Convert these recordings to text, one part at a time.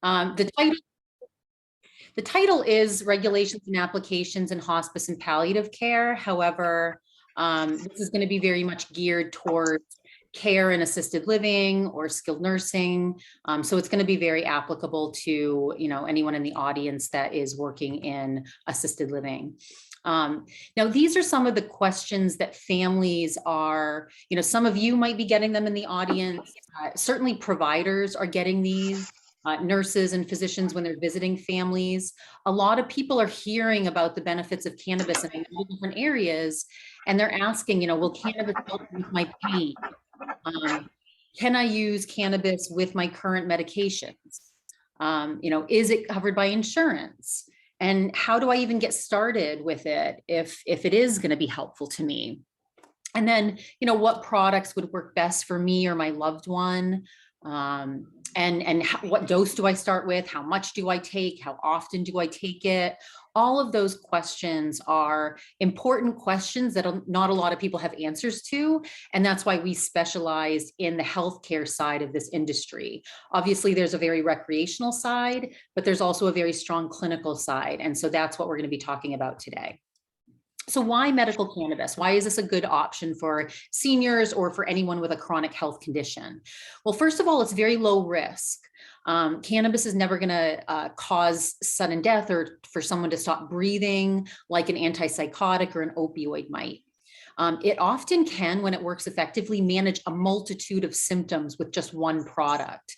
The title is Regulations and Applications in Hospice and Palliative Care. However, this is going to be very much geared towards care and assisted living or skilled nursing. So it's going to be very applicable to, anyone in the audience that is working in assisted living. Now, these are some of the questions that families are, some of you might be getting them in the audience. Certainly providers are getting these. Nurses and physicians when they're visiting families. A lot of people are hearing about the benefits of cannabis in different areas, and they're asking, will cannabis help with my pain? Can I use cannabis with my current medications? Is it covered by insurance? And how do I even get started with it if it is going to be helpful to me? And then, what products would work best for me or my loved one? What dose do I start with? How much do I take? How often do I take it? All of those questions are important questions that not a lot of people have answers to. And that's why we specialize in the healthcare side of this industry. Obviously, there's a very recreational side, but there's also a very strong clinical side. And so that's what we're going to be talking about today. So why medical cannabis? Why is this a good option for seniors or for anyone with a chronic health condition? Well, first of all, it's very low risk. Cannabis is never going to cause sudden death or for someone to stop breathing like an antipsychotic or an opioid might. It often can, when it works effectively, manage a multitude of symptoms with just one product.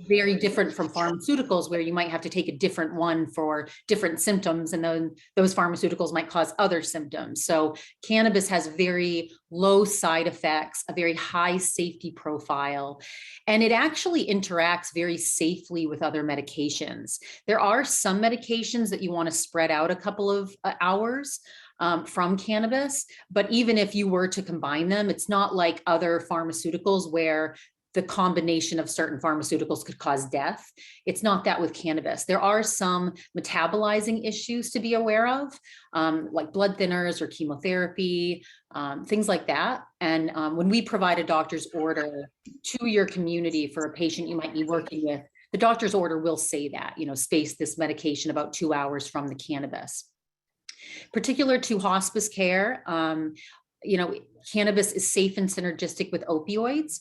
Very different from pharmaceuticals where you might have to take a different one for different symptoms, and then those pharmaceuticals might cause other symptoms. So cannabis has very low side effects, a very high safety profile, and it actually interacts very safely with other medications. There are some medications that you want to spread out a couple of hours from cannabis, but even if you were to combine them, it's not like other pharmaceuticals where the combination of certain pharmaceuticals could cause death. It's not that with cannabis. There are some metabolizing issues to be aware of, like blood thinners or chemotherapy, things like that. And when we provide a doctor's order to your community for a patient you might be working with, the doctor's order will say that, space this medication about 2 hours from the cannabis. Particular to hospice care, cannabis is safe and synergistic with opioids.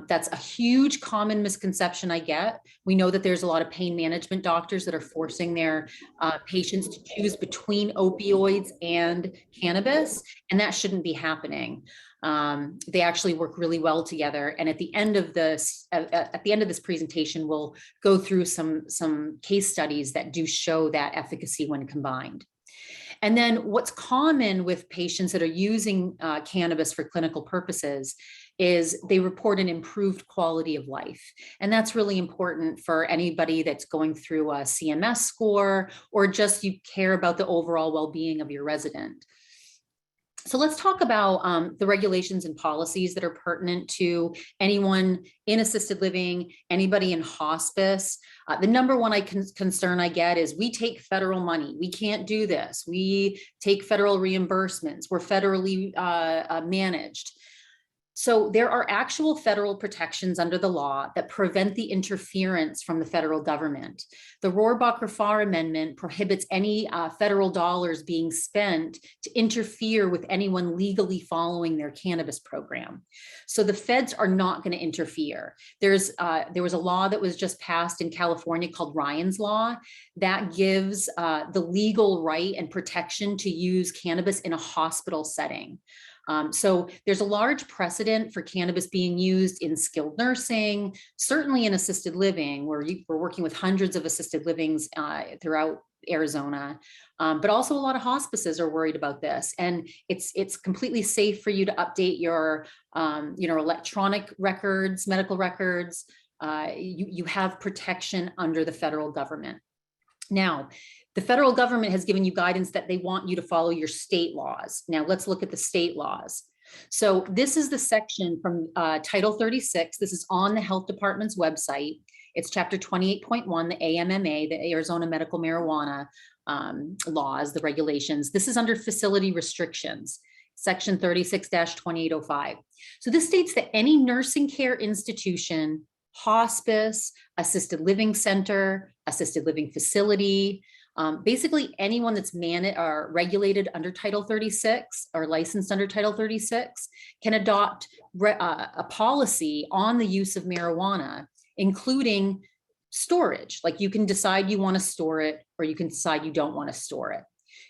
That's a huge common misconception I get. We know that there's a lot of pain management doctors that are forcing their patients to choose between opioids and cannabis, and that shouldn't be happening. They actually work really well together. And at the end of this, presentation, we'll go through some case studies that do show that efficacy when combined. And then what's common with patients that are using cannabis for clinical purposes is they report an improved quality of life. And that's really important for anybody that's going through a CMS score or just you care about the overall well-being of your resident. So let's talk about the regulations and policies that are pertinent to anyone in assisted living, anybody in hospice. The number one concern I get is we take federal money. We can't do this. We take federal reimbursements. We're federally managed. So there are actual federal protections under the law that prevent the interference from the federal government. The Rohrabacher-Farr Amendment prohibits any federal dollars being spent to interfere with anyone legally following their cannabis program. So the feds are not going to interfere. There was a law that was just passed in California called Ryan's Law that gives the legal right and protection to use cannabis in a hospital setting. So there's a large precedent for cannabis being used in skilled nursing, certainly in assisted living, where we're working with hundreds of assisted livings throughout Arizona, but also a lot of hospices are worried about this. And it's completely safe for you to update your electronic records, medical records. You have protection under the federal government. Now, the federal government has given you guidance that they want you to follow your state laws. Now let's look at the state laws. So this is the section from Title 36. This is on the health department's website. It's chapter 28.1, the AMMA, the Arizona Medical Marijuana laws, the regulations. This is under facility restrictions, section 36-2805. So this states that any nursing care institution, hospice, assisted living center, assisted living facility. Basically anyone that's regulated under Title 36 or licensed under Title 36 can adopt a policy on the use of marijuana, including storage. Like you can decide you want to store it, or you can decide you don't want to store it.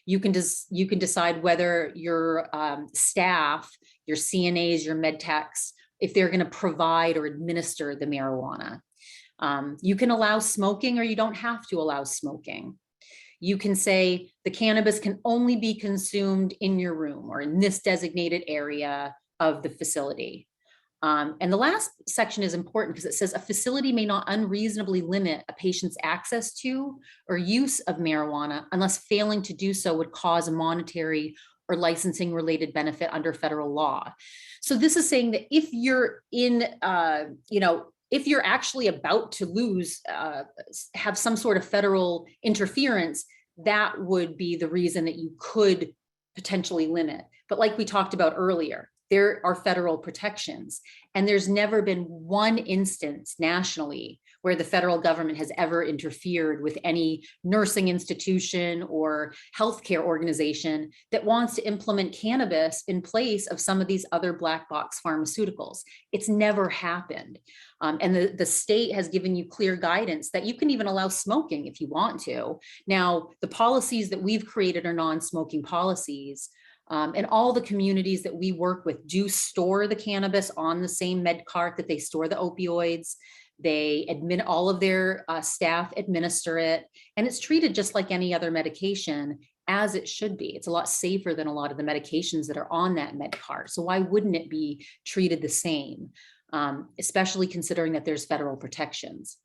You can decide whether your staff, your CNAs, your med techs, if they're going to provide or administer the marijuana. You can allow smoking, or you don't have to allow smoking. You can say the cannabis can only be consumed in your room or in this designated area of the facility. And the last section is important because it says a facility may not unreasonably limit a patient's access to or use of marijuana unless failing to do so would cause a monetary or licensing related benefit under federal law. So this is saying that if you're in, if you're actually about to have some sort of federal interference, that would be the reason that you could potentially limit. But like we talked about earlier, there are federal protections, and there's never been one instance nationally where the federal government has ever interfered with any nursing institution or healthcare organization that wants to implement cannabis in place of some of these other black box pharmaceuticals. It's never happened. And the state has given you clear guidance that you can even allow smoking if you want to. Now, the policies that we've created are non-smoking policies. And all the communities that we work with do store the cannabis on the same med cart that they store the opioids. They admit all of their staff administer it, and it's treated just like any other medication, as it should be. It's a lot safer than a lot of the medications that are on that med cart. So why wouldn't it be treated the same, especially considering that there's federal protections?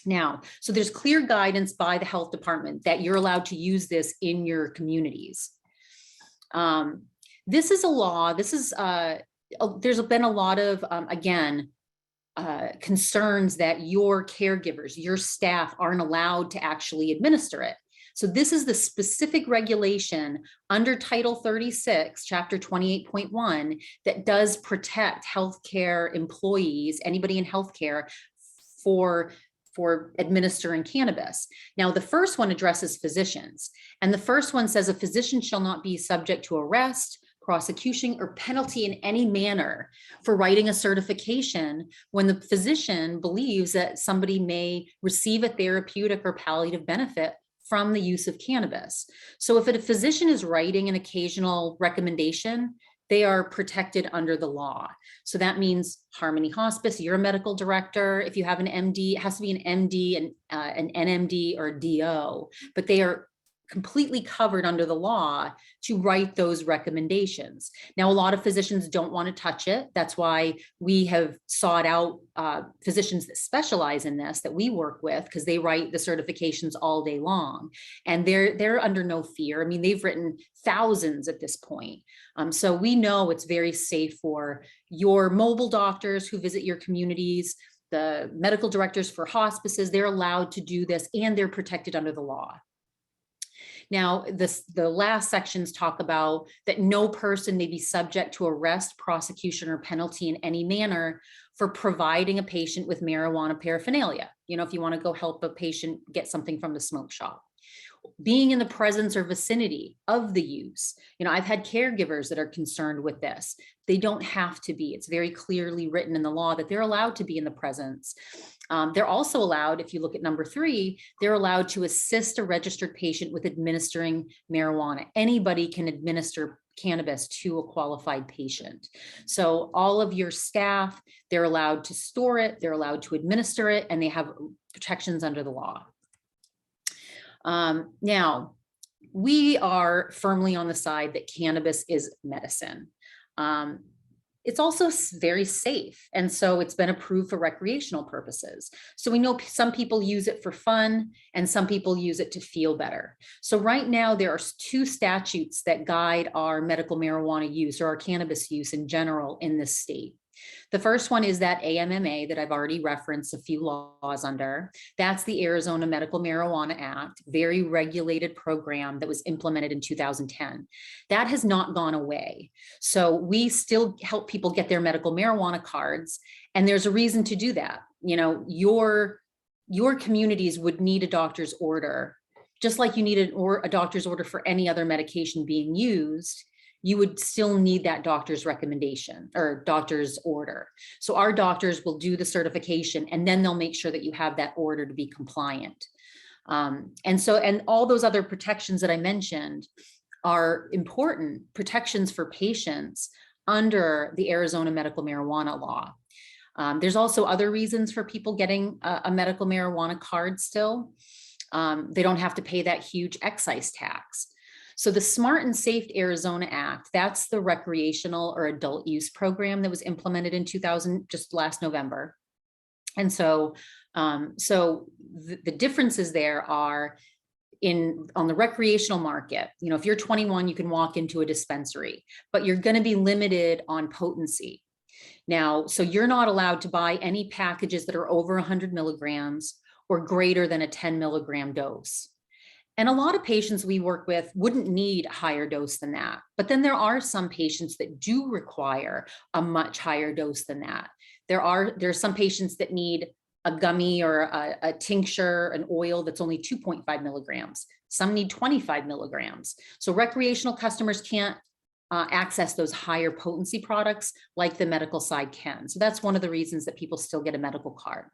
Now, so there's clear guidance by the health department that you're allowed to use this in your communities. This is a law. This is, there's been a lot of, concerns that your caregivers, your staff aren't allowed to actually administer it. So this is the specific regulation under Title 36, Chapter 28.1, that does protect healthcare employees, anybody in healthcare, for administering cannabis. Now, the first one addresses physicians, and the first one says a physician shall not be subject to arrest, prosecution, or penalty in any manner for writing a certification when the physician believes that somebody may receive a therapeutic or palliative benefit from the use of cannabis. So if a physician is writing an occasional recommendation, they are protected under the law. So that means Harmony Hospice, you're a medical director. If you have an MD, it has to be an MD, an NMD, or a DO, but they are completely covered under the law to write those recommendations. Now, a lot of physicians don't want to touch it. That's why we have sought out physicians that specialize in this that we work with, because they write the certifications all day long, and they're under no fear. I mean, they've written thousands at this point. So we know it's very safe for your mobile doctors who visit your communities, the medical directors for hospices. They're allowed to do this, and they're protected under the law. Now, the last sections talk about that no person may be subject to arrest, prosecution, or penalty in any manner for providing a patient with marijuana paraphernalia. You know, if you want to go help a patient get something from the smoke shop. Being in the presence or vicinity of the use. You know, I've had caregivers that are concerned with this. They don't have to be. It's very clearly written in the law that they're allowed to be in the presence. They're also allowed, if you look at number 3, they're allowed to assist a registered patient with administering marijuana. Anybody can administer cannabis to a qualified patient. So all of your staff, they're allowed to store it, they're allowed to administer it, and they have protections under the law. Now, we are firmly on the side that cannabis is medicine. It's also very safe, and so it's been approved for recreational purposes. So we know some people use it for fun, and some people use it to feel better. So right now, there are 2 statutes that guide our medical marijuana use, or our cannabis use in general in this state. The first one is that AMMA that I've already referenced a few laws under. That's the Arizona Medical Marijuana Act, very regulated program that was implemented in 2010. That has not gone away. So we still help people get their medical marijuana cards, and there's a reason to do that. you know, your communities would need a doctor's order, just like you need a doctor's order for any other medication being used. You would still need that doctor's recommendation or doctor's order. So our doctors will do the certification, and then they'll make sure that you have that order to be compliant. And all those other protections that I mentioned are important protections for patients under the Arizona medical marijuana law. There's also other reasons for people getting a medical marijuana card still. They don't have to pay that huge excise tax. So the Smart and Safe Arizona Act, that's the recreational or adult use program that was implemented in 2000, just last November. And so, the differences there are on the recreational market. You know, if you're 21, you can walk into a dispensary, but you're going to be limited on potency. Now, so you're not allowed to buy any packages that are over 100 milligrams or greater than a 10 milligram dose. And a lot of patients we work with wouldn't need a higher dose than that. But then there are some patients that do require a much higher dose than that. There are some patients that need a gummy or a tincture, an oil that's only 2.5 milligrams. Some need 25 milligrams. So recreational customers can't access those higher potency products like the medical side can. So that's one of the reasons that people still get a medical card.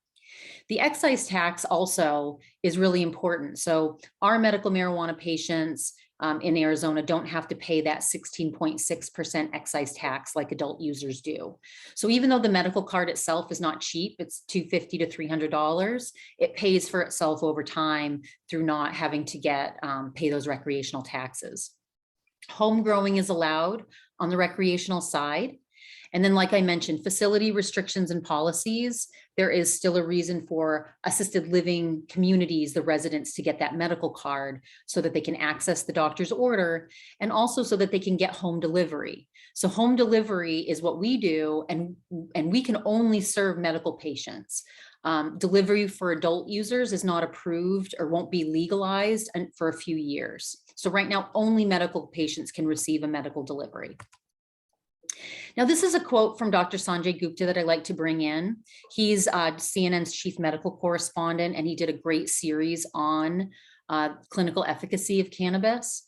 The excise tax also is really important. So our medical marijuana patients in Arizona don't have to pay that 16.6% excise tax like adult users do. So even though the medical card itself is not cheap, it's $250 to $300, it pays for itself over time through not having to pay those recreational taxes. Home growing is allowed on the recreational side. And then, like I mentioned, facility restrictions and policies, there is still a reason for assisted living communities, the residents, to get that medical card so that they can access the doctor's order, and also so that they can get home delivery. So home delivery is what we do, and we can only serve medical patients. Delivery for adult users is not approved or won't be legalized for a few years. So right now, only medical patients can receive a medical delivery. Now, this is a quote from Dr. Sanjay Gupta that I like to bring in. He's CNN's chief medical correspondent, and he did a great series on clinical efficacy of cannabis.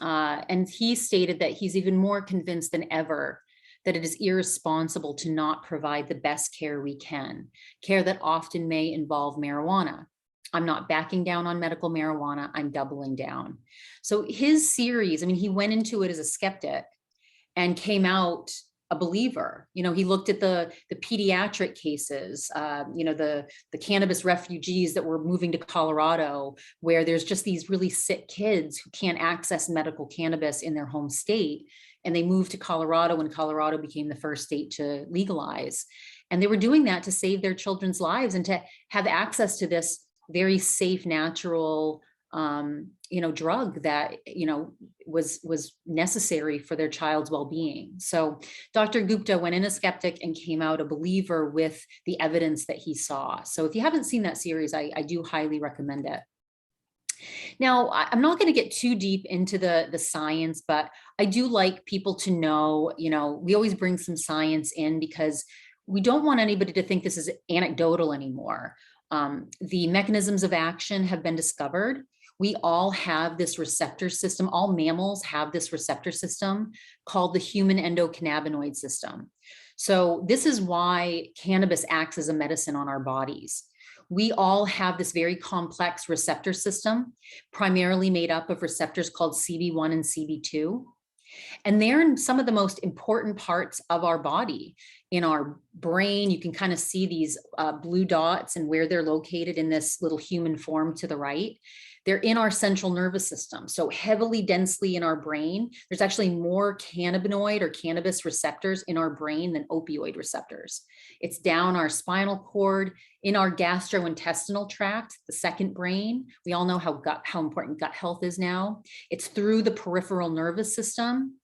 And he stated that he's even more convinced than ever that it is irresponsible to not provide the best care we can, care that often may involve marijuana. I'm not backing down on medical marijuana, I'm doubling down. So his series, I mean, he went into it as a skeptic and came out a believer. You know, he looked at the pediatric cases, you know, the cannabis refugees that were moving to Colorado, where there's just these really sick kids who can't access medical cannabis in their home state. And they moved to Colorado when Colorado became the first state to legalize. And they were doing that to save their children's lives and to have access to this very safe, natural, you know, drug that, you know, was necessary for their child's well-being. So Dr. Gupta went in a skeptic and came out a believer with the evidence that he saw. So if you haven't seen that series, I do highly recommend it. Now, I'm not going to get too deep into the science, but I do like people to know, you know, we always bring some science in because we don't want anybody to think this is anecdotal anymore. The mechanisms of action have been discovered. We all have this receptor system. All mammals have this receptor system called the human endocannabinoid system. So this is why cannabis acts as a medicine on our bodies. We all have this very complex receptor system, primarily made up of receptors called CB1 and CB2. And they're in some of the most important parts of our body. In our brain, you can kind of see these blue dots and where they're located in this little human form to the right. They're in our central nervous system. So heavily, densely in our brain, there's actually more cannabinoid or cannabis receptors in our brain than opioid receptors. It's down our spinal cord, in our gastrointestinal tract, the second brain. We all know how important gut health is now. It's through the peripheral nervous system.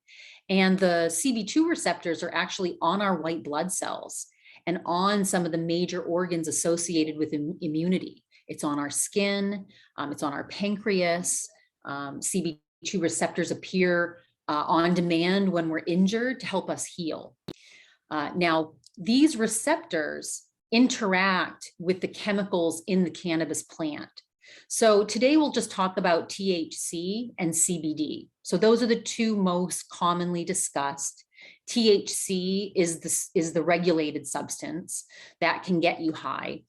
And the CB2 receptors are actually on our white blood cells and on some of the major organs associated with immunity. It's on our skin, it's on our pancreas. CB2 receptors appear on demand when we're injured to help us heal. Now, these receptors interact with the chemicals in the cannabis plant. So today we'll just talk about THC and CBD. So those are the two most commonly discussed. THC is the regulated substance that can get you high.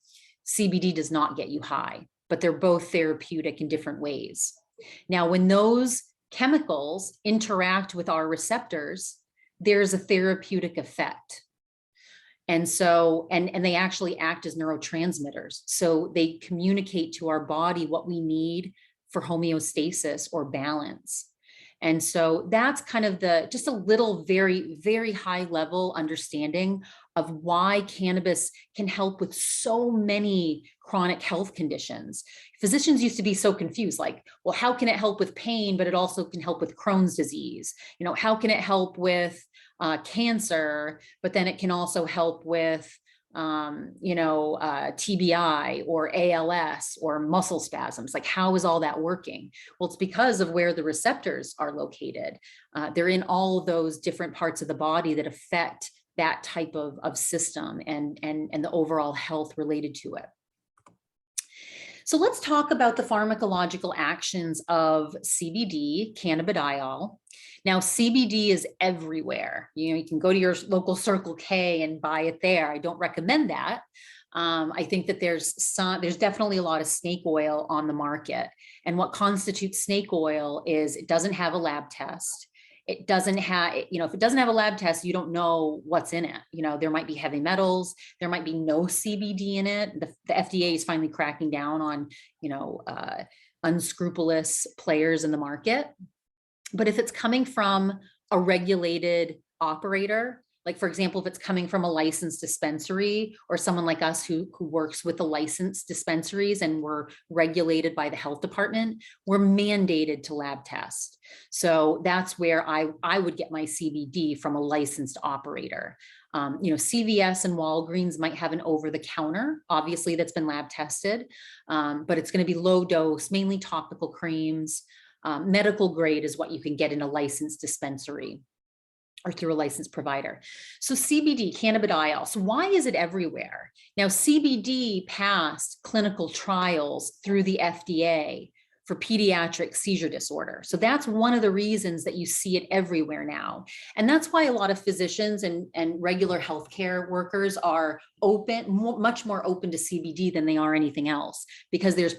CBD does not get you high, but they're both therapeutic in different ways. Now, when those chemicals interact with our receptors, there's a therapeutic effect. And so, and they actually act as neurotransmitters. So they communicate to our body what we need for homeostasis or balance. And so that's kind of just a little very, very high level understanding of why cannabis can help with so many chronic health conditions. Physicians used to be so confused, like, well, how can it help with pain, but it also can help with Crohn's disease? You know, how can it help with cancer, but then it can also help with TBI or ALS or muscle spasms. Like, how is all that working? Well, it's because of where the receptors are located. They're in all of those different parts of the body that affect that type of system and the overall health related to it. So let's talk about the pharmacological actions of CBD, cannabidiol. Now, CBD is everywhere. You can go to your local Circle K and buy it there. I don't recommend that. I think that there's definitely a lot of snake oil on the market. And what constitutes snake oil is it doesn't have a lab test. It doesn't have, if it doesn't have a lab test, you don't know what's in it. There might be heavy metals, there might be no CBD in it. The FDA is finally cracking down on, unscrupulous players in the market. But if it's coming from a regulated operator, like, for example, if it's coming from a licensed dispensary or someone like us who works with the licensed dispensaries and we're regulated by the health department, we're mandated to lab test. So that's where I would get my CBD, from a licensed operator. CVS and Walgreens might have an over-the-counter, obviously, that's been lab tested, but it's going to be low dose, mainly topical creams. Medical grade is what you can get in a licensed dispensary or through a licensed provider. So CBD, cannabidiol. So why is it everywhere? Now, CBD passed clinical trials through the FDA for pediatric seizure disorder. So that's one of the reasons that you see it everywhere now. And that's why a lot of physicians and regular healthcare workers are much more open to CBD than they are anything else, because there's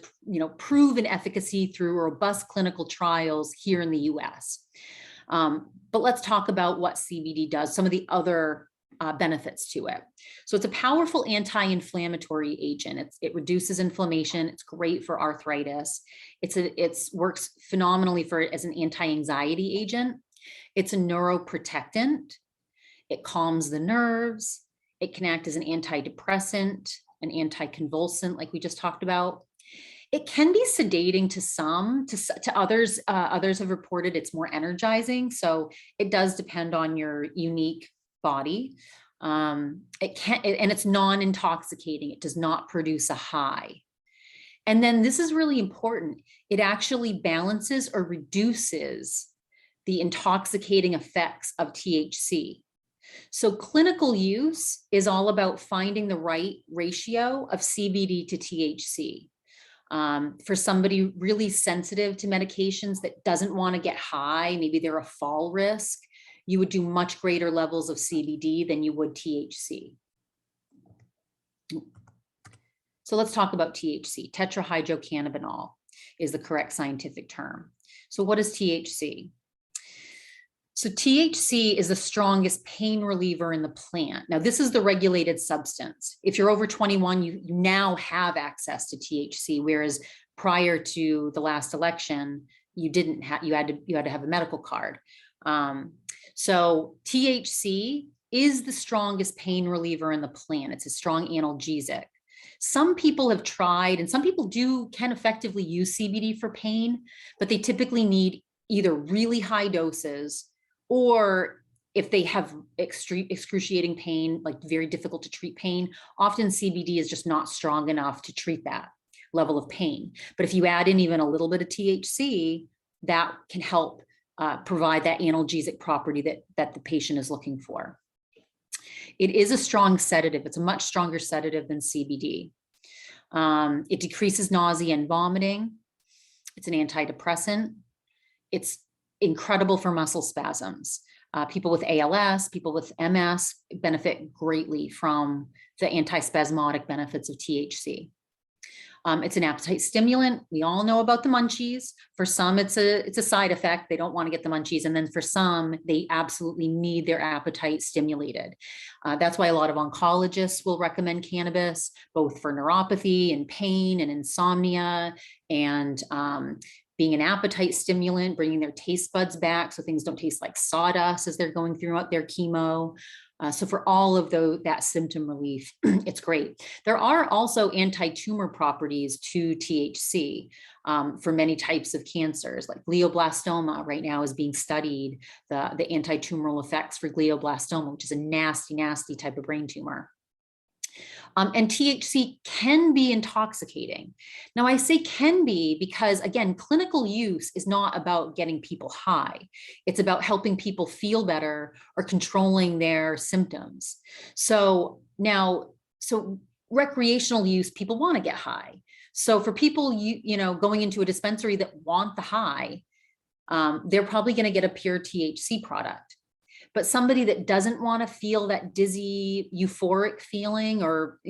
proven efficacy through robust clinical trials here in the US. But let's talk about what CBD does, some of the other benefits to it. So it's a powerful anti-inflammatory agent. It reduces inflammation. It's great for arthritis. It works phenomenally as an anti-anxiety agent. It's a neuroprotectant. It calms the nerves. It can act as an antidepressant, an anticonvulsant, like we just talked about. It can be sedating to some, to others. Others have reported it's more energizing. So it does depend on your unique body. And it's non-intoxicating. It does not produce a high. And then this is really important. It actually balances or reduces the intoxicating effects of THC. So clinical use is all about finding the right ratio of CBD to THC. For somebody really sensitive to medications that doesn't want to get high, maybe they're a fall risk, you would do much greater levels of CBD than you would THC. So let's talk about THC. Tetrahydrocannabinol is the correct scientific term. So what is THC? So THC is the strongest pain reliever in the plant. Now, this is the regulated substance. If you're over 21, you now have access to THC, whereas prior to the last election, you didn't have. You had to have a medical card. So THC is the strongest pain reliever in the plant. It's a strong analgesic. Some people have tried, and some people can effectively use CBD for pain, but they typically need either really high doses, or if they have excruciating pain, like very difficult to treat pain, often CBD is just not strong enough to treat that level of pain. But if you add in even a little bit of THC, that can help provide that analgesic property that the patient is looking for. It is a strong sedative. It's a much stronger sedative than CBD. It decreases nausea and vomiting. It's an antidepressant. It's incredible for muscle spasms. People with ALS, people with MS benefit greatly from the antispasmodic benefits of THC. It's an appetite stimulant. We all know about the munchies. For some, it's a side effect. They don't want to get the munchies. And then for some, they absolutely need their appetite stimulated. That's why a lot of oncologists will recommend cannabis, both for neuropathy and pain and insomnia, and being an appetite stimulant, bringing their taste buds back so things don't taste like sawdust as they're going throughout their chemo. So for all of that symptom relief, it's great. There are also anti-tumor properties to THC for many types of cancers, like glioblastoma right now is being studied, the anti-tumoral effects for glioblastoma, which is a nasty, nasty type of brain tumor. And THC can be intoxicating. Now, I say can be because, again, clinical use is not about getting people high. It's about helping people feel better or controlling their symptoms. So recreational use, people want to get high. So for people, going into a dispensary that want the high, they're probably going to get a pure THC product. But somebody that doesn't want to feel that dizzy, euphoric feeling, or,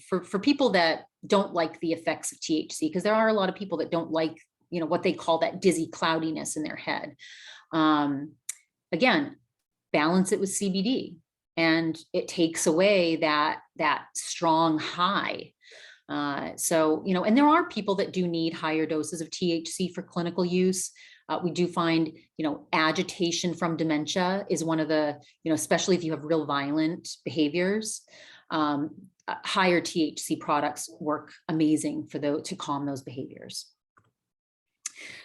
for people that don't like the effects of THC, because there are a lot of people that don't like, what they call that dizzy cloudiness in their head. Again, balance it with CBD and it takes away that strong high. And there are people that do need higher doses of THC for clinical use. We do find, agitation from dementia is one of the, especially if you have real violent behaviors, higher THC products work amazing to calm those behaviors.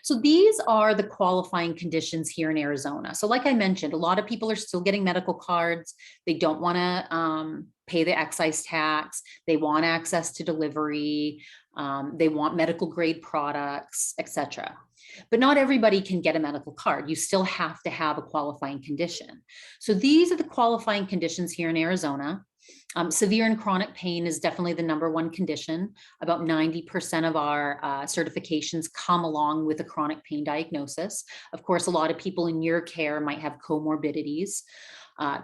So these are the qualifying conditions here in Arizona. So like I mentioned, a lot of people are still getting medical cards. They don't want to pay the excise tax. They want access to delivery. They want medical grade products, etc. But not everybody can get a medical card. You still have to have a qualifying condition. So these are the qualifying conditions here in Arizona. Severe and chronic pain is definitely the #1 condition. About 90% of our certifications come along with a chronic pain diagnosis. Of course, a lot of people in your care might have comorbidities,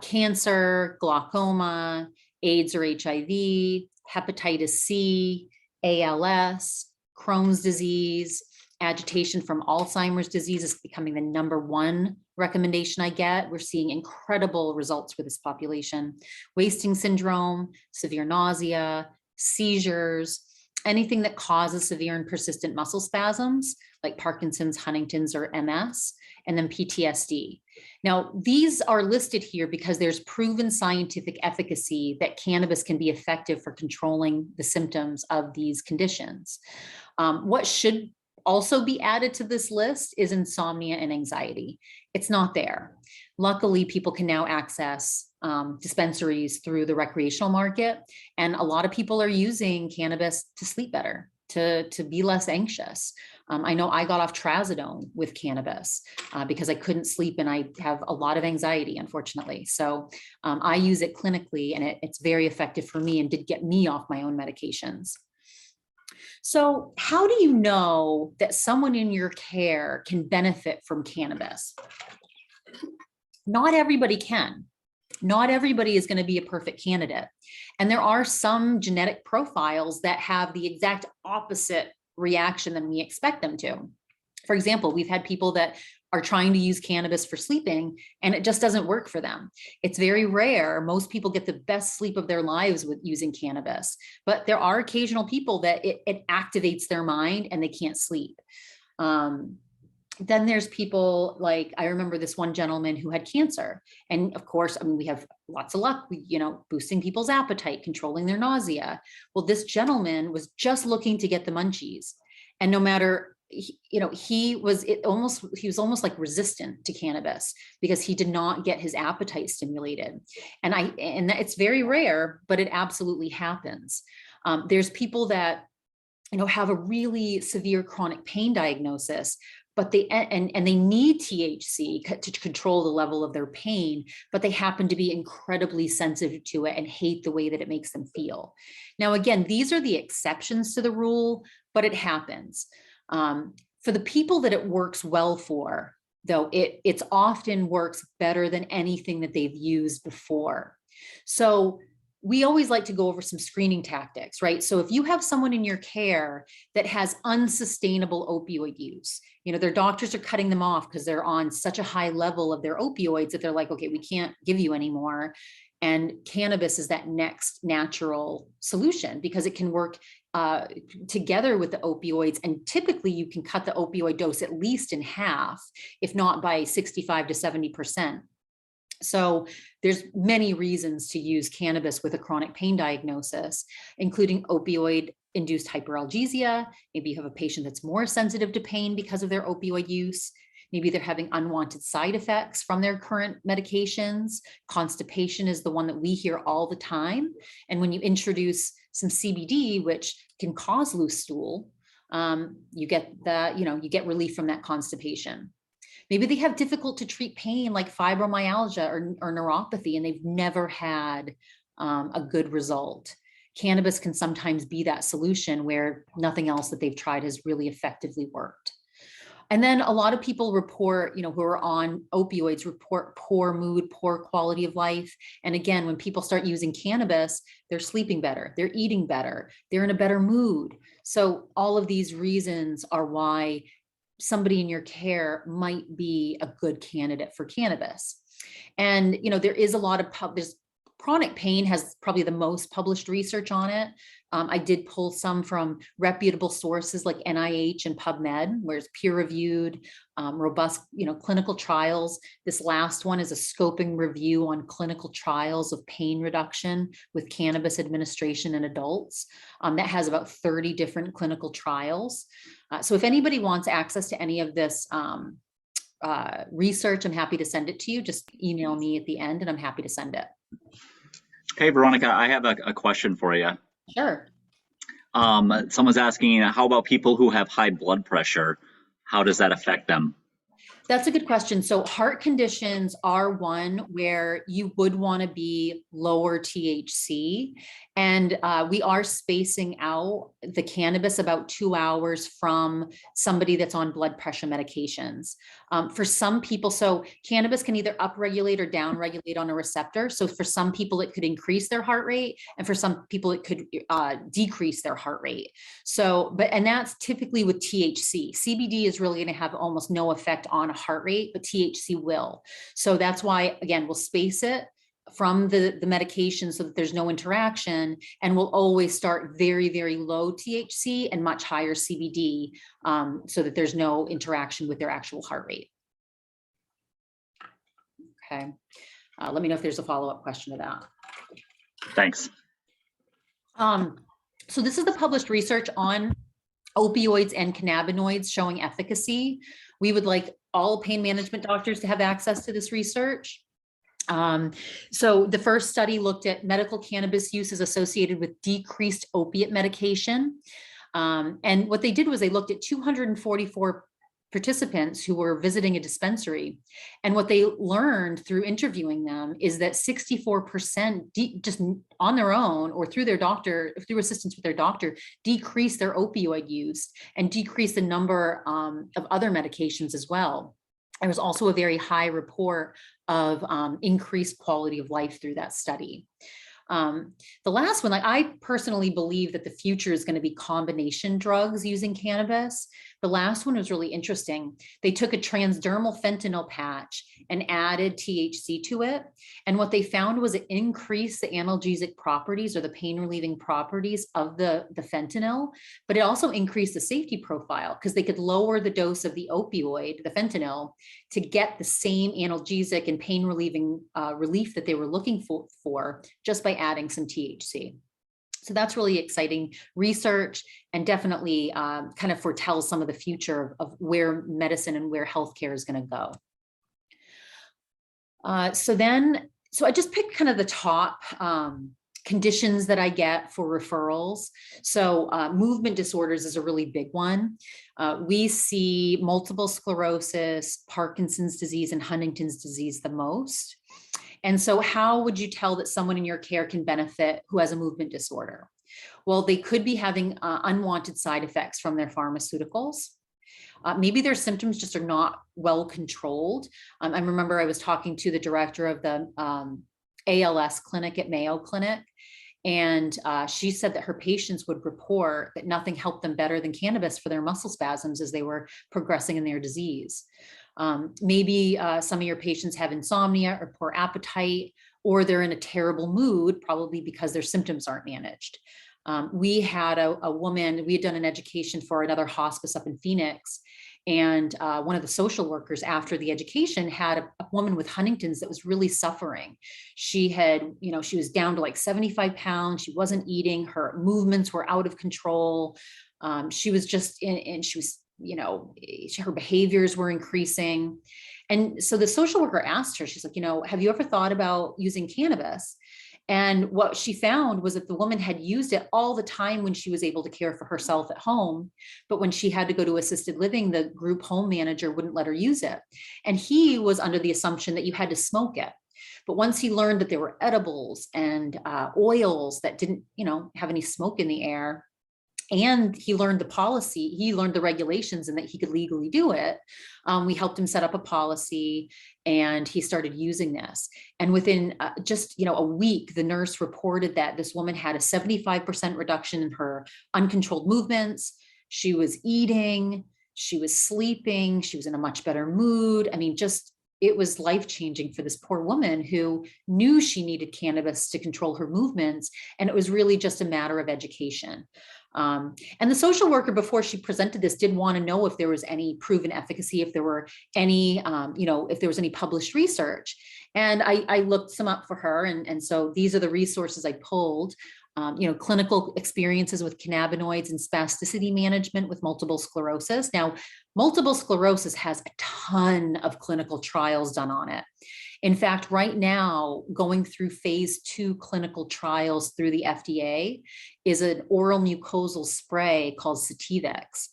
cancer, glaucoma, AIDS or HIV, hepatitis C, ALS, Crohn's disease. Agitation from Alzheimer's disease is becoming the #1 recommendation I get. We're seeing incredible results for this population. Wasting syndrome, severe nausea, seizures, anything that causes severe and persistent muscle spasms, like Parkinson's, Huntington's, or MS, and then PTSD. Now, these are listed here because there's proven scientific efficacy that cannabis can be effective for controlling the symptoms of these conditions. What should also be added to this list is insomnia and anxiety. It's not there. Luckily, people can now access dispensaries through the recreational market, and a lot of people are using cannabis to sleep better, to be less anxious. I know I got off trazodone with cannabis because I couldn't sleep and I have a lot of anxiety, unfortunately. So I use it clinically, and it's very effective for me and did get me off my own medications. So how do you know that someone in your care can benefit from cannabis? Not everybody can. Not everybody is going to be a perfect candidate. And there are some genetic profiles that have the exact opposite reaction than we expect them to. For example, we've had people that are trying to use cannabis for sleeping and it just doesn't work for them. It's very rare. Most people get the best sleep of their lives with using cannabis, but there are occasional people that it activates their mind and they can't sleep. Then there's people like, I remember this one gentleman who had cancer. And of course, we have lots of luck, boosting people's appetite, controlling their nausea. Well, this gentleman was just looking to get the munchies. And no matter, he was almost like resistant to cannabis because he did not get his appetite stimulated. And it's very rare, but it absolutely happens. There's people that have a really severe chronic pain diagnosis, but and they need THC to control the level of their pain, but they happen to be incredibly sensitive to it and hate the way that it makes them feel. Now, again, these are the exceptions to the rule, but it happens. For the people that it works well for, though, it's often works better than anything that they've used before. So we always like to go over some screening tactics, right? So if you have someone in your care that has unsustainable opioid use, their doctors are cutting them off because they're on such a high level of their opioids that they're like, okay, we can't give you anymore. And cannabis is that next natural solution because it can work together with the opioids. And typically you can cut the opioid dose at least in half, if not by 65 to 70%. So there's many reasons to use cannabis with a chronic pain diagnosis, including opioid-induced hyperalgesia. Maybe you have a patient that's more sensitive to pain because of their opioid use. Maybe they're having unwanted side effects from their current medications. Constipation is the one that we hear all the time. And when you introduce some CBD, which can cause loose stool, you get you get relief from that constipation. Maybe they have difficult to treat pain like fibromyalgia or neuropathy, and they've never had a good result. Cannabis can sometimes be that solution where nothing else that they've tried has really effectively worked. And then a lot of people report, who are on opioids report poor mood, poor quality of life. And again, when people start using cannabis, they're sleeping better, they're eating better, they're in a better mood. So all of these reasons are why somebody in your care might be a good candidate for cannabis. And, there is a lot of there's chronic pain has probably the most published research on it. I did pull some from reputable sources like NIH and PubMed, where it's peer-reviewed, robust, clinical trials. This last one is a scoping review on clinical trials of pain reduction with cannabis administration in adults. That has about 30 different clinical trials. So if anybody wants access to any of this research, I'm happy to send it to you. Just email me at the end and I'm happy to send it. Hey, Veronica, I have a question for you. Sure. Someone's asking, how about people who have high blood pressure? How does that affect them? That's a good question. So heart conditions are one where you would want to be lower THC. And we are spacing out the cannabis about 2 hours from somebody that's on blood pressure medications. For some people, so cannabis can either upregulate or downregulate on a receptor. So for some people, it could increase their heart rate. And for some people, it could decrease their heart rate. So, and that's typically with THC. CBD is really going to have almost no effect on a heart rate, but THC will. So that's why, again, we'll space it from the medication so that there's no interaction, and we'll always start very, very low THC and much higher CBD so that there's no interaction with their actual heart rate. Okay. Let me know if there's a follow-up question to that. Thanks. So this is the published research on opioids and cannabinoids showing efficacy. We would like all pain management doctors to have access to this research. So the first study looked at medical cannabis uses associated with decreased opiate medication. And what they did was they looked at 244 participants who were visiting a dispensary. And what they learned through interviewing them is that 64% just on their own or through their doctor, through assistance with their doctor, decreased their opioid use and decreased the number of other medications as well. There was also a very high report of increased quality of life through that study. The last one, I personally believe that the future is going to be combination drugs using cannabis. The last one was really interesting. They took a transdermal fentanyl patch and added THC to it. And what they found was it increased the analgesic properties or the pain relieving properties of the fentanyl, but it also increased the safety profile because they could lower the dose of the opioid, the fentanyl, to get the same analgesic and pain relieving relief that they were looking for just by adding some THC. So that's really exciting research and definitely kind of foretells some of the future of where medicine and where healthcare is going to go. So I just picked kind of the top conditions that I get for referrals. So movement disorders is a really big one. We see multiple sclerosis, Parkinson's disease, and Huntington's disease the most. And so how would you tell that someone in your care can benefit who has a movement disorder? Well, they could be having unwanted side effects from their pharmaceuticals. Maybe their symptoms just are not well controlled. I remember I was talking to the director of the ALS clinic at Mayo Clinic, and she said that her patients would report that nothing helped them better than cannabis for their muscle spasms as they were progressing in their disease. Maybe some of your patients have insomnia or poor appetite, or they're in a terrible mood, probably because their symptoms aren't managed. We had a woman, we had done an education for another hospice up in Phoenix. And one of the social workers after the education had a woman with Huntington's that was really suffering. She had, she was down to like 75 pounds. She wasn't eating. Her movements were out of control. She was just and she was, her behaviors were increasing. And so the social worker asked her, she's like, have you ever thought about using cannabis? And what she found was that the woman had used it all the time when she was able to care for herself at home. But when she had to go to assisted living, the group home manager wouldn't let her use it. And he was under the assumption that you had to smoke it. But once he learned that there were edibles and oils that didn't, have any smoke in the air, and he learned the policy, he learned the regulations and that he could legally do it. We helped him set up a policy and he started using this. And within just, a week, the nurse reported that this woman had a 75% reduction in her uncontrolled movements. She was eating, she was sleeping, she was in a much better mood. I mean, it was life-changing for this poor woman who knew she needed cannabis to control her movements. And it was really just a matter of education. And the social worker, before she presented this, did want to know if there was any proven efficacy, if there were any, if there was any published research. And I looked some up for her. And so these are the resources I pulled. Clinical experiences with cannabinoids and spasticity management with multiple sclerosis. Now, multiple sclerosis has a ton of clinical trials done on it. In fact, right now, going through phase 2 clinical trials through the FDA is an oral mucosal spray called Sativex.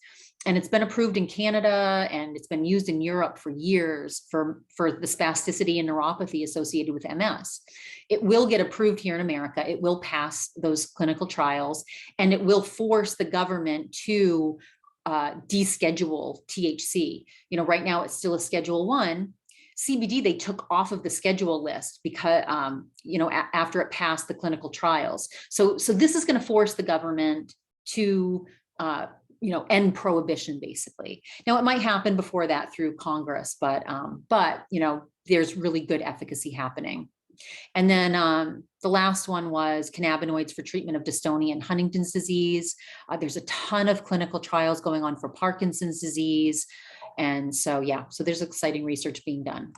And it's been approved in Canada and it's been used in Europe for years for the spasticity and neuropathy associated with MS. It will get approved here in America. It will pass those clinical trials and it will force the government to deschedule THC. Right now it's still a Schedule 1. CBD, they took off of the schedule list because, after it passed the clinical trials. So this is going to force the government to, end prohibition, basically. Now, it might happen before that through Congress, but there's really good efficacy happening. And then the last one was cannabinoids for treatment of dystonia and Huntington's disease. There's a ton of clinical trials going on for Parkinson's disease. And so, so there's exciting research being done.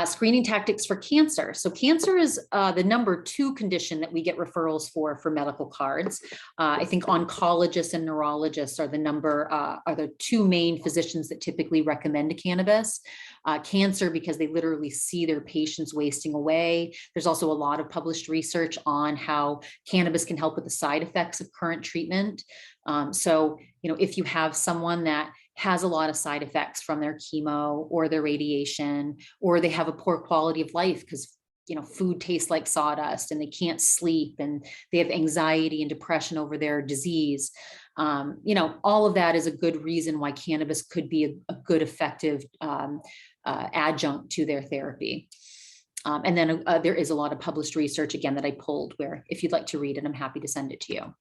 Screening tactics for cancer. So cancer is the number 2 condition that we get referrals for medical cards. I think oncologists and neurologists are the 2 main physicians that typically recommend cannabis. Cancer, because they literally see their patients wasting away. There's also a lot of published research on how cannabis can help with the side effects of current treatment. So, if you have someone that has a lot of side effects from their chemo or their radiation, or they have a poor quality of life because, food tastes like sawdust and they can't sleep and they have anxiety and depression over their disease. All of that is a good reason why cannabis could be a good, effective adjunct to their therapy. And then there is a lot of published research, again, that I pulled where if you'd like to read it, I'm happy to send it to you.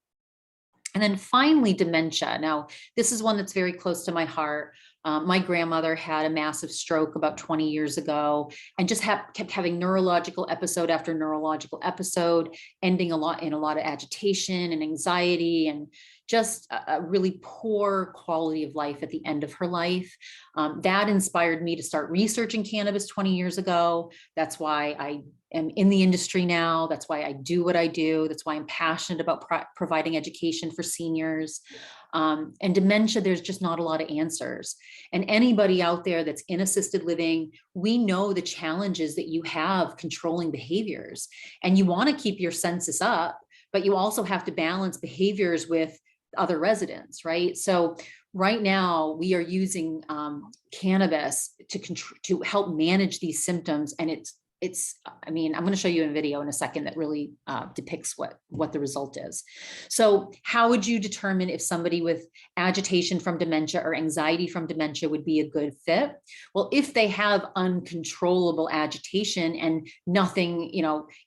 And then finally, dementia. Now, this is one that's very close to my heart. My grandmother had a massive stroke about 20 years ago and just kept having neurological episode after neurological episode, ending in a lot of agitation and anxiety and just a really poor quality of life at the end of her life. That inspired me to start researching cannabis 20 years ago. That's why I am in the industry now. That's why I do what I do. That's why I'm passionate about providing education for seniors. And dementia, there's just not a lot of answers. And anybody out there that's in assisted living, we know the challenges that you have controlling behaviors. And you want to keep your census up, but you also have to balance behaviors with other residents, right? So right now we are using cannabis to help manage these symptoms, and I mean, I'm going to show you a video in a second that really depicts what the result is. So how would you determine if somebody with agitation from dementia or anxiety from dementia would be a good fit? Well, if they have uncontrollable agitation and nothing,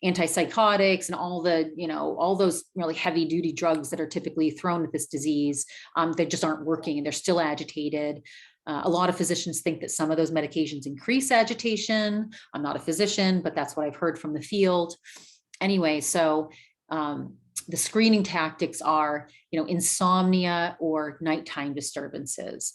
antipsychotics and all those really heavy duty drugs that are typically thrown at this disease, they just aren't working and they're still agitated. A lot of physicians think that some of those medications increase agitation. I'm not a physician, but that's what I've heard from the field. Anyway, so the screening tactics are, insomnia or nighttime disturbances,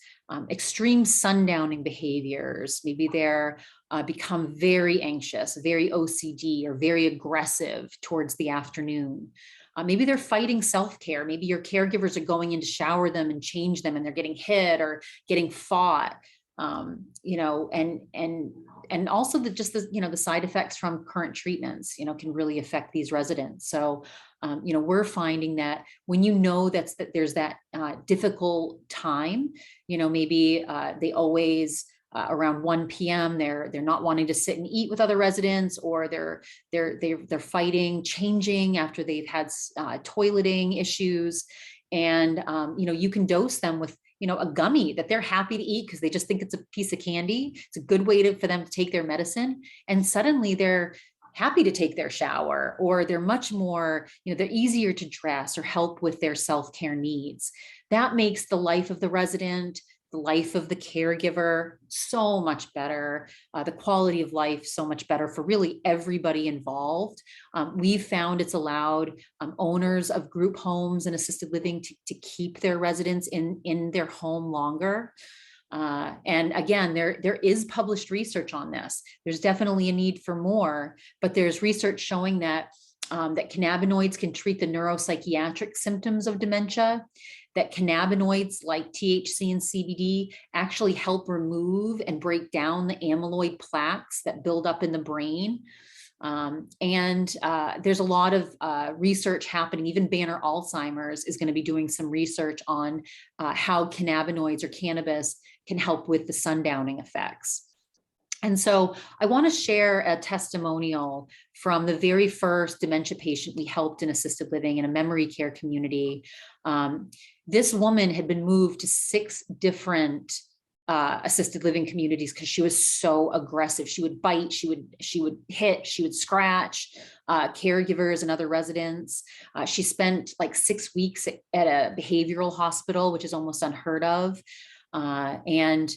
extreme sundowning behaviors. Maybe they're become very anxious, very OCD, or very aggressive towards the afternoon. Maybe they're fighting self-care. Maybe your caregivers are going in to shower them and change them and they're getting hit or getting fought, and also the side effects from current treatments, can really affect these residents. So, we're finding that when that there's that difficult time, maybe they always around 1 p.m. they're not wanting to sit and eat with other residents, or they're fighting, changing after they've had toileting issues, and you can dose them with a gummy that they're happy to eat because they just think it's a piece of candy. It's a good way for them to take their medicine, and suddenly they're happy to take their shower, or they're much more, they're easier to dress or help with their self-care needs. That makes the life of the resident, the life of the caregiver so much better, the quality of life so much better for really everybody involved. We've found it's allowed owners of group homes and assisted living to keep their residents in their home longer. And again, there is published research on this. There's definitely a need for more, but there's research showing that cannabinoids can treat the neuropsychiatric symptoms of dementia, that cannabinoids like THC and CBD actually help remove and break down the amyloid plaques that build up in the brain. And there's a lot of research happening. Even Banner Alzheimer's is going to be doing some research on how cannabinoids or cannabis can help with the sundowning effects. And so I want to share a testimonial from the very first dementia patient we helped in assisted living in a memory care community. This woman had been moved to 6 different assisted living communities because she was so aggressive. She would bite, she would hit, she would scratch caregivers and other residents. She spent like 6 weeks at a behavioral hospital, which is almost unheard of. And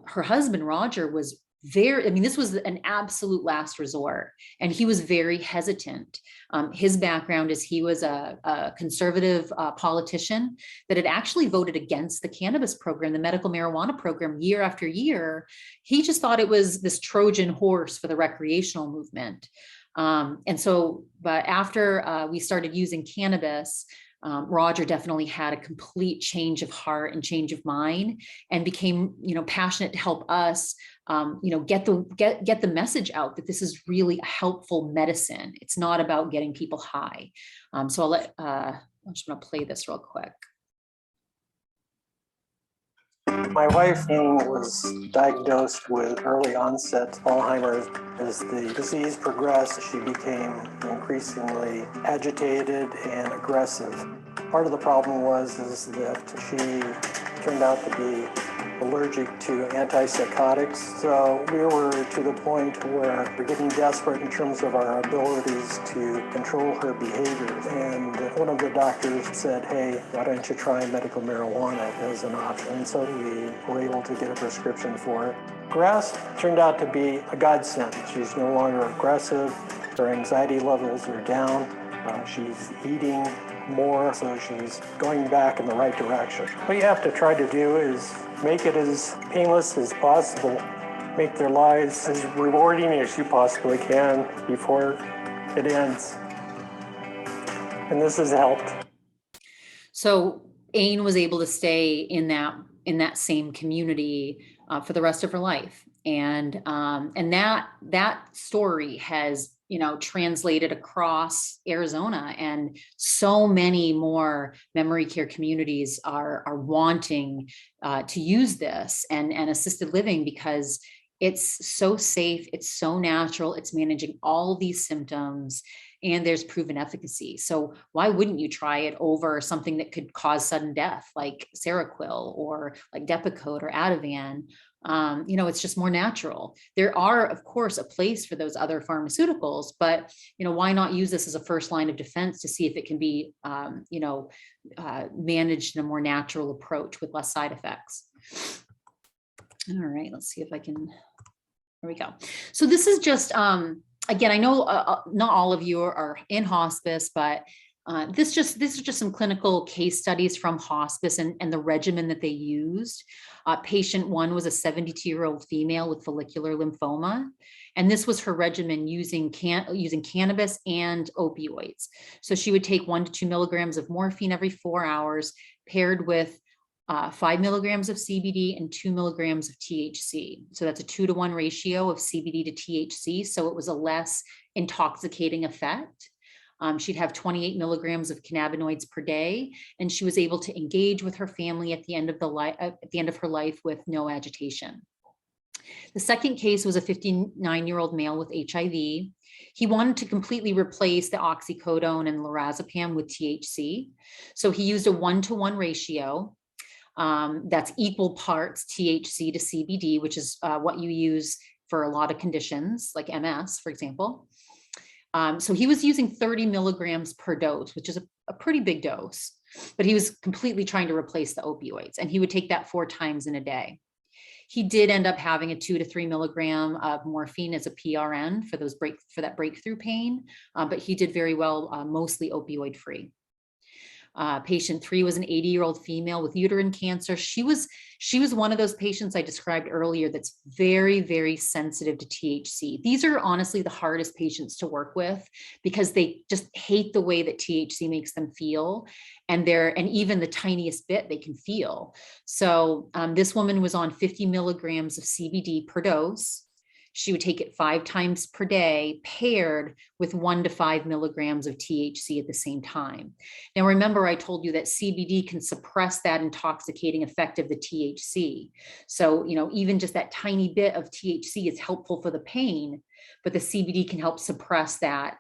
her husband, Roger, was this was an absolute last resort, and he was very hesitant. His background is he was a conservative politician that had actually voted against the cannabis program, the medical marijuana program, year after year. He just thought it was this Trojan horse for the recreational movement. And so, but after we started using cannabis, Roger definitely had a complete change of heart and change of mind, and became, passionate to help us, get the message out that this is really a helpful medicine. It's not about getting people high. So I'm just going to play this real quick. My wife was diagnosed with early onset Alzheimer's. As the disease progressed, she became increasingly agitated and aggressive. Part of the problem was that she turned out to be allergic to antipsychotics. So we were to the point where we're getting desperate in terms of our abilities to control her behavior. And one of the doctors said, hey, why don't you try medical marijuana as an option? So we were able to get a prescription for it. Grass turned out to be a godsend. She's no longer aggressive. Her anxiety levels are down. She's eating more, so she's going back in the right direction. What you have to try to do is make it as painless as possible. make their lives as rewarding as you possibly can before it ends. And this has helped. So Ain was able to stay in that same community for the rest of her life, and that story has translated across Arizona, and so many more memory care communities are wanting to use this and assisted living because it's so safe, it's so natural, it's managing all these symptoms, and there's proven efficacy. So why wouldn't you try it over something that could cause sudden death, like Seroquel or like Depakote or Ativan? It's just more natural. There are, of course, a place for those other pharmaceuticals, but why not use this as a first line of defense to see if it can be, managed in a more natural approach with less side effects. All right, let's see if I can. There we go. So this is just, again, I know not all of you are in hospice, but this is just some clinical case studies from hospice and the regimen that they used. Patient one was a 72-year-old female with follicular lymphoma, and this was her regimen using cannabis and opioids. So she would take 1 to 2 milligrams of morphine every 4 hours, paired with 5 milligrams of CBD and 2 milligrams of THC. So that's a 2-to-1 ratio of CBD to THC. So it was a less intoxicating effect. She'd have 28 milligrams of cannabinoids per day, and she was able to engage with her family at the end of her life with no agitation. The second case was a 59-year-old male with HIV. He wanted to completely replace the oxycodone and lorazepam with THC. So he used a 1-to-1 ratio. That's equal parts THC to CBD, which is what you use for a lot of conditions like MS, for example. So he was using 30 milligrams per dose, which is a pretty big dose, but he was completely trying to replace the opioids, and he would take that 4 times in a day. He did end up having a 2 to 3 milligram of morphine as a PRN for that breakthrough pain, but he did very well, mostly opioid free. Patient 3 was an 80-year-old female with uterine cancer. She was one of those patients I described earlier that's very, very sensitive to THC. These are honestly the hardest patients to work with because they just hate the way that THC makes them feel, and even the tiniest bit they can feel. So this woman was on 50 milligrams of CBD per dose. She would take it 5 times per day, paired with 1 to 5 milligrams of THC at the same time. Now, remember, I told you that CBD can suppress that intoxicating effect of the THC. So, even just that tiny bit of THC is helpful for the pain, but the CBD can help suppress that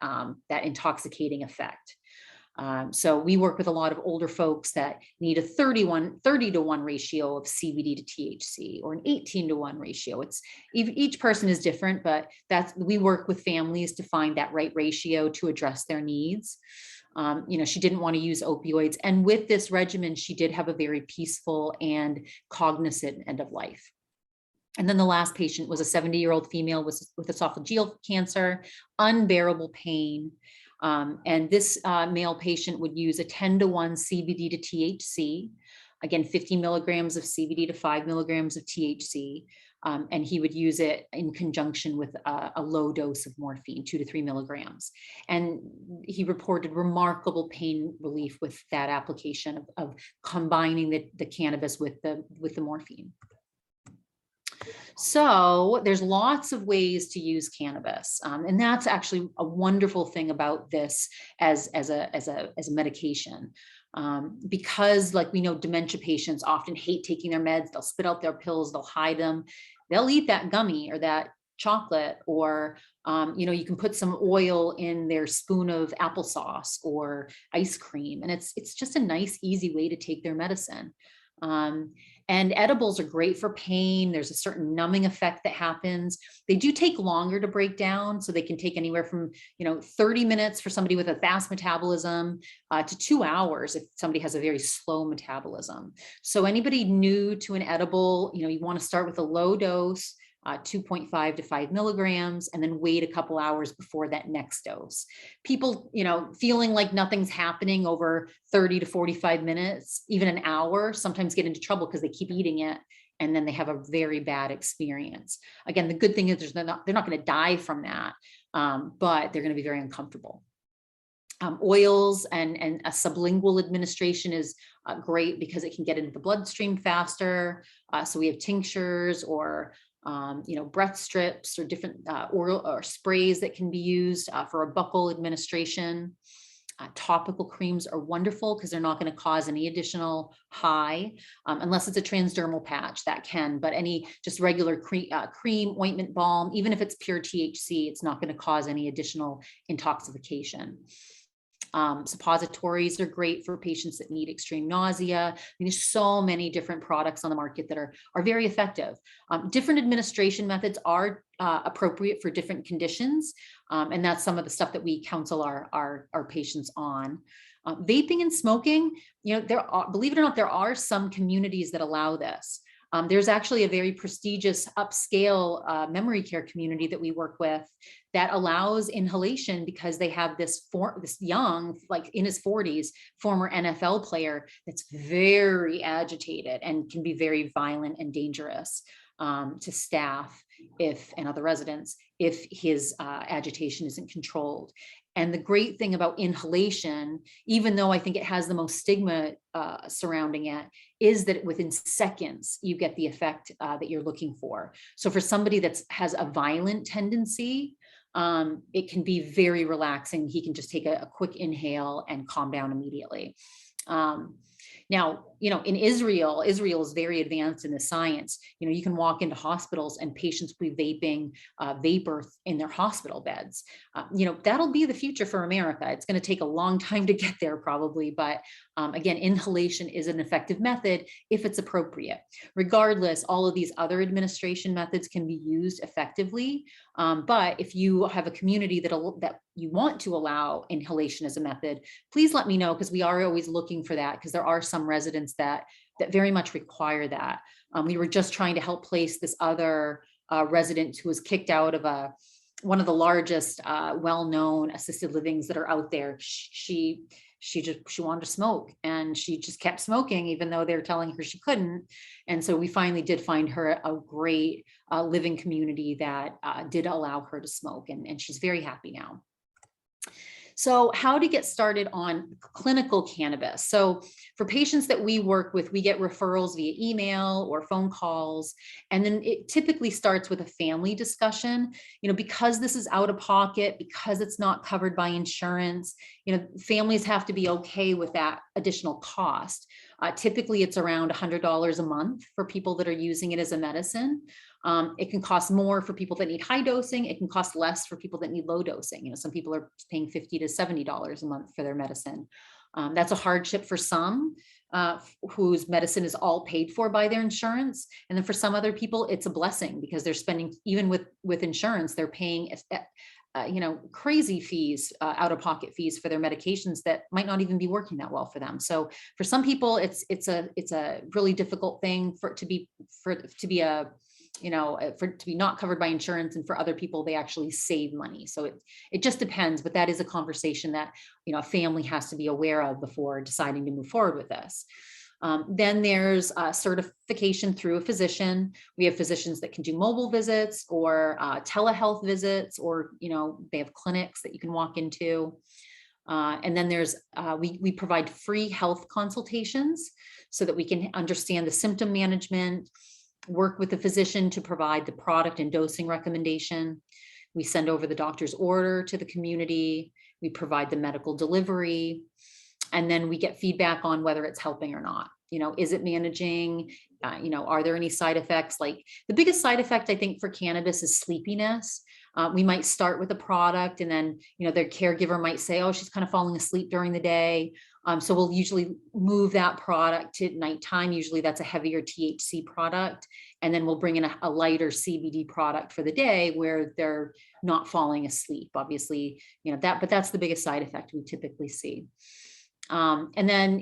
intoxicating effect. So we work with a lot of older folks that need a 30-to-1 ratio of CBD to THC, or an 18-to-1 ratio. Each person is different, but we work with families to find that right ratio to address their needs. She didn't want to use opioids. And with this regimen, she did have a very peaceful and cognizant end of life. And then the last patient was a 70-year-old female with esophageal cancer, unbearable pain. And this male patient would use a 10-to-1 CBD to THC, again, 50 milligrams of CBD to 5 milligrams of THC. And he would use it in conjunction with a low dose of morphine, 2 to 3 milligrams. And he reported remarkable pain relief with that application of combining the cannabis with the morphine. So there's lots of ways to use cannabis, and that's actually a wonderful thing about this as a medication, because, like we know, dementia patients often hate taking their meds. They'll spit out their pills, they'll hide them, they'll eat that gummy or that chocolate, or you can put some oil in their spoon of applesauce or ice cream, and it's just a nice, easy way to take their medicine. And edibles are great for pain. There's a certain numbing effect that happens. They do take longer to break down, so they can take anywhere from 30 minutes for somebody with a fast metabolism to 2 hours if somebody has a very slow metabolism. So anybody new to an edible, you want to start with a low dose, 2.5 to 5 milligrams, and then wait a couple hours before that next dose. People, feeling like nothing's happening over 30 to 45 minutes, even an hour, sometimes get into trouble because they keep eating it. And then they have a very bad experience. Again, the good thing is they're not going to die from that, but they're going to be very uncomfortable. Oils and a sublingual administration is great because it can get into the bloodstream faster. So we have tinctures or breath strips or different oral or sprays that can be used for a buccal administration. Topical creams are wonderful because they're not going to cause any additional high, unless it's a transdermal patch that can, but any just regular cream, ointment, balm, even if it's pure THC, it's not going to cause any additional intoxication. Suppositories are great for patients that need extreme nausea. I mean, there's so many different products on the market that are very effective. Different administration methods are appropriate for different conditions. And that's some of the stuff that we counsel our patients on. Vaping and smoking, believe it or not, there are some communities that allow this. There's actually a very prestigious upscale memory care community that we work with that allows inhalation because they have this young, like in his 40s, former NFL player that's very agitated and can be very violent and dangerous to staff and other residents if his agitation isn't controlled. And the great thing about inhalation, even though I think it has the most stigma surrounding it, is that within seconds, you get the effect that you're looking for. So for somebody that has a violent tendency, it can be very relaxing. He can just take a quick inhale and calm down immediately. Now, in Israel is very advanced in the science. You can walk into hospitals and patients will be vaping vapor in their hospital beds. That'll be the future for America. It's going to take a long time to get there probably, but again, inhalation is an effective method if it's appropriate. Regardless, all of these other administration methods can be used effectively. But if you have a community that you want to allow inhalation as a method, please let me know, because we are always looking for that, because there are some residents that very much require that. We were just trying to help place this other resident who was kicked out of one of the largest well-known assisted livings that are out there. She wanted to smoke, and she just kept smoking even though they were telling her she couldn't. And so we finally did find her a great living community that did allow her to smoke, and she's very happy now. So how to get started on clinical cannabis. So for patients that we work with, we get referrals via email or phone calls. And then it typically starts with a family discussion, because this is out of pocket, because it's not covered by insurance, families have to be okay with that additional cost. Typically it's around $100 a month for people that are using it as a medicine. It can cost more for people that need high dosing. It can cost less for people that need low dosing. Some people are paying $50 to $70 a month for their medicine. That's a hardship for some whose medicine is all paid for by their insurance. And then for some other people, it's a blessing because they're spending, even with insurance, they're paying crazy fees, out-of-pocket fees for their medications that might not even be working that well for them. So for some people, it's a really difficult thing for it to be not covered by insurance, and for other people, they actually save money. So it just depends, but that is a conversation that, a family has to be aware of before deciding to move forward with this. Then there's certification through a physician. We have physicians that can do mobile visits or telehealth visits, or, they have clinics that you can walk into. And then there's, we provide free health consultations so that we can understand the symptom management, work with the physician to provide the product and dosing recommendation. We send over the doctor's order to the community. We provide the medical delivery, and then we get feedback on whether it's helping or not. Is it managing? Are there any side effects? Like the biggest side effect, I think, for cannabis is sleepiness. We might start with a product, and then, their caregiver might say, oh, she's kind of falling asleep during the day. So we'll usually move that product to nighttime. Usually that's a heavier THC product. And then we'll bring in a lighter CBD product for the day where they're not falling asleep. Obviously, but that's the biggest side effect we typically see. And then,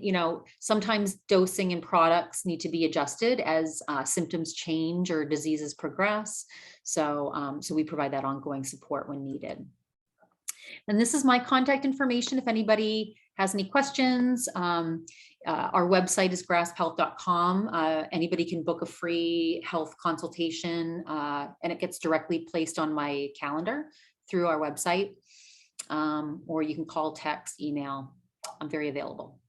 sometimes dosing and products need to be adjusted as symptoms change or diseases progress. So we provide that ongoing support when needed. And this is my contact information if anybody has any questions. Our website is grasphealth.com. Anybody can book a free health consultation, and it gets directly placed on my calendar through our website. Or you can call, text, email. I'm very available.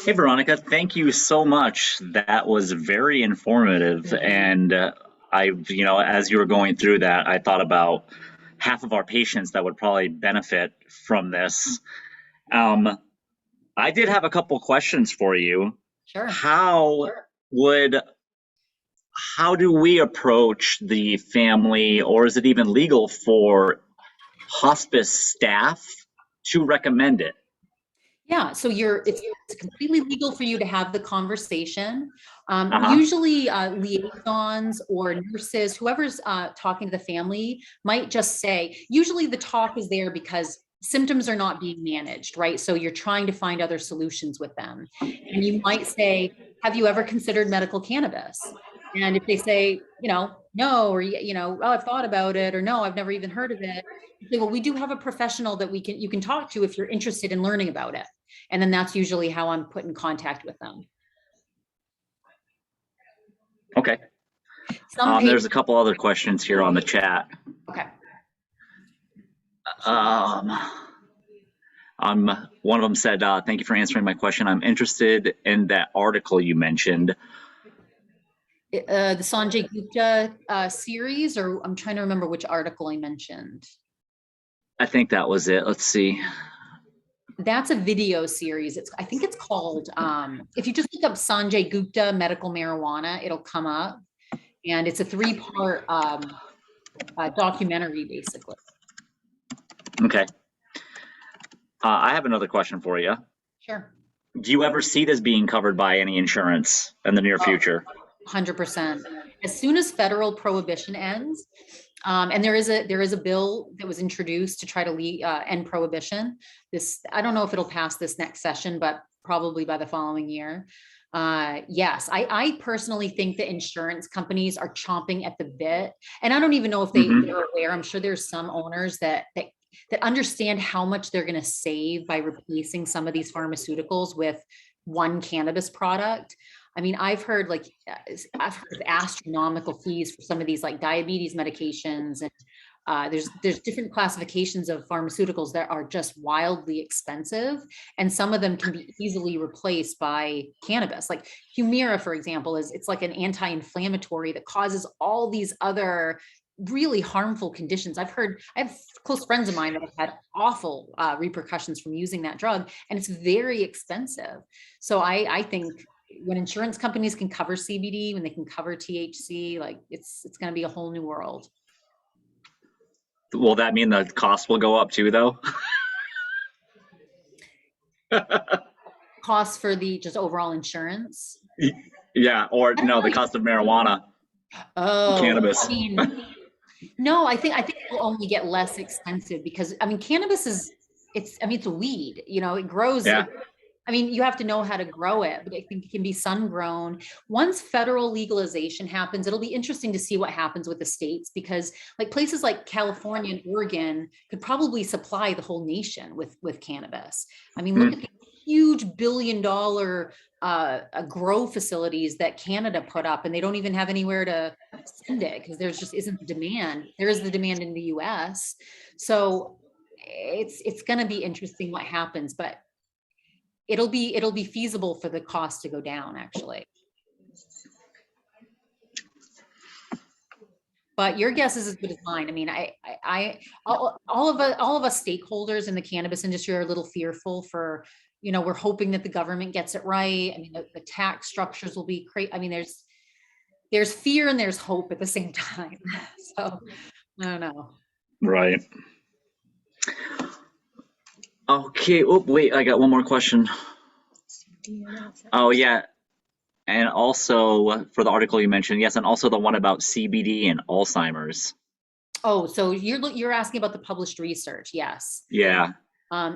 Hey, Veronica, thank you so much. That was very informative. And as you were going through that, I thought about half of our patients that would probably benefit from this. I did have a couple questions for you. Sure. How do we approach the family, or is it even legal for hospice staff to recommend it? Yeah, so it's completely legal for you to have the conversation. Uh-huh. Usually liaisons or nurses, whoever's talking to the family might just say, usually the talk is there because symptoms are not being managed, right? So you're trying to find other solutions with them. And you might say, have you ever considered medical cannabis? And if they say, no, or, oh, I've thought about it, or no, I've never even heard of it. Say, well, we do have a professional that you can talk to if you're interested in learning about it. And then that's usually how I'm put in contact with them. Okay. There's a couple other questions here on the chat. Okay. One of them said, thank you for answering my question. I'm interested in that article you mentioned. The Sanjay Gupta series, or I'm trying to remember which article I mentioned. I think that was it. Let's see. That's a video series. I think it's called, if you just look up Sanjay Gupta medical marijuana, it'll come up. And it's a 3-part documentary, basically. Okay. I have another question for you. Sure. Do you ever see this being covered by any insurance in the near future? 100%. As soon as federal prohibition ends, and there is a bill that was introduced to try to end prohibition. I don't know if it'll pass this next session, but probably by the following year. Yes, I personally think that insurance companies are chomping at the bit, and I don't even know if they're aware. I'm sure there's some owners that understand how much they're going to save by replacing some of these pharmaceuticals with one cannabis product. I mean, I've heard astronomical fees for some of these like diabetes medications, and there's different classifications of pharmaceuticals that are just wildly expensive, and some of them can be easily replaced by cannabis. Like Humira, for example, it's like an anti-inflammatory that causes all these other really harmful conditions. I have close friends of mine that have had awful repercussions from using that drug, and it's very expensive. So I think when insurance companies can cover CBD, when they can cover THC, like it's going to be a whole new world. Will that mean the cost will go up too, though? Costs for the just overall insurance? Yeah, or no, the cost of marijuana. Oh, cannabis. I mean, no, I think it will only get less expensive because cannabis it's a weed, it grows. Yeah. You have to know how to grow it, but I think it can be sun grown. Once federal legalization happens, it'll be interesting to see what happens with the states, because like places like California and Oregon could probably supply the whole nation with cannabis. Look at the huge billion-dollar grow facilities that Canada put up, and they don't even have anywhere to send it because there's just isn't the demand. There is the demand in the US. So it's going to be interesting what happens, but it'll be feasible for the cost to go down, actually. But your guess is as good as mine. All of us stakeholders in the cannabis industry are a little fearful for, we're hoping that the government gets it right. The tax structures will be great. There's fear and there's hope at the same time. So I don't know. Right. Okay. Oh, wait, I got one more question. Oh, yeah. And also for the article you mentioned, yes, and also the one about CBD and Alzheimer's. Oh, so you're asking about the published research? Yes. Yeah.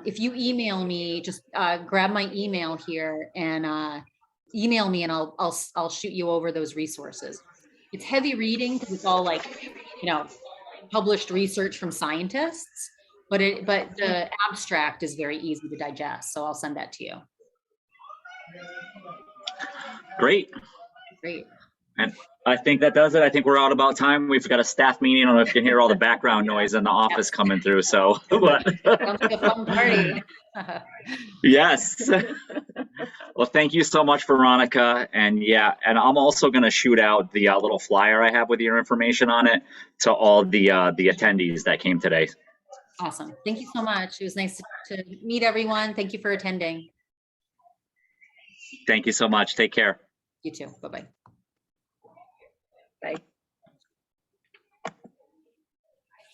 If you email me, just grab my email here and email me, and I'll shoot you over those resources. It's heavy reading because it's all like, you know, published research from scientists, but the abstract is very easy to digest. So I'll send that to you. Great. Great. And I think that does it. I think we're out about time. We've got a staff meeting. I don't know if you can hear all the background noise in the office coming through. So, but Sounds like a fun party. yes. Well, thank you so much, Veronica. And yeah, and I'm also going to shoot out the little flyer I have with your information on it to all the attendees that came today. Awesome. Thank you so much. It was nice to meet everyone. Thank you for attending. Thank you so much. Take care. You too. Bye-bye. Bye.